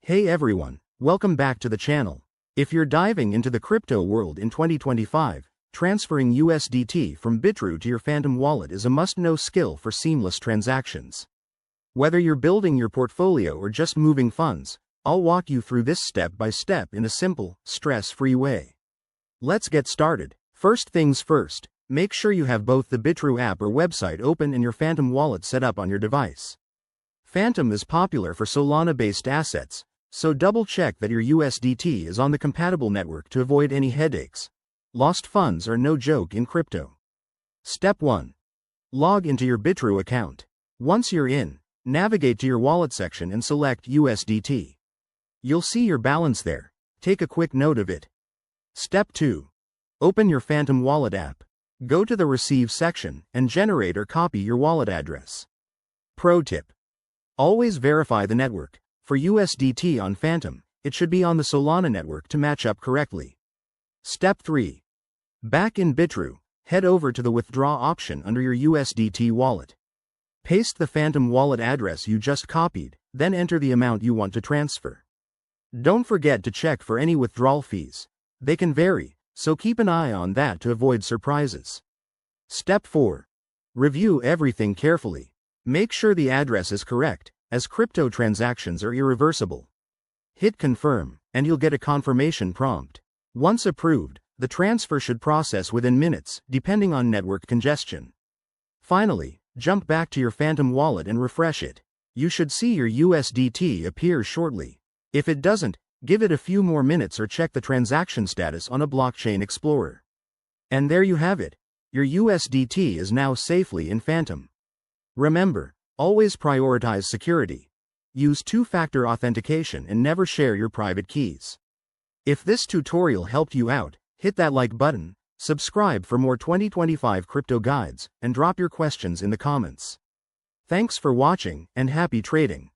Hey everyone, welcome back to the channel. If you're diving into the crypto world in 2025, transferring USDT from Bitrue to your Phantom Wallet is a must-know skill for seamless transactions. Whether you're building your portfolio or just moving funds, I'll walk you through this step by step in a simple, stress-free way. Let's get started. First things first, make sure you have both the Bitrue app or website open and your Phantom Wallet set up on your device. Phantom is popular for Solana-based assets, so double-check that your USDT is on the compatible network to avoid any headaches. Lost funds are no joke in crypto. Step 1. Log into your Bitrue account. Once you're in, navigate to your wallet section and select USDT. You'll see your balance there. Take a quick note of it. Step 2. Open your Phantom Wallet app. Go to the Receive section and generate or copy your wallet address. Pro tip. Always verify the network. For USDT on Phantom, it should be on the Solana network to match up correctly. Step 3. Back in Bitrue, head over to the Withdraw option under your USDT wallet. Paste the Phantom Wallet address you just copied, then enter the amount you want to transfer. Don't forget to check for any withdrawal fees. They can vary, so keep an eye on that to avoid surprises. Step 4. Review everything carefully. Make sure the address is correct, as crypto transactions are irreversible. Hit confirm, and you'll get a confirmation prompt. Once approved, the transfer should process within minutes, depending on network congestion. Finally, jump back to your Phantom Wallet and refresh it. You should see your USDT appear shortly. If it doesn't, give it a few more minutes or check the transaction status on a blockchain explorer. And there you have it. Your USDT is now safely in Phantom. Remember, always prioritize security. Use two-factor authentication and never share your private keys. If this tutorial helped you out, hit that like button, subscribe for more 2025 crypto guides, and drop your questions in the comments. Thanks for watching, and happy trading.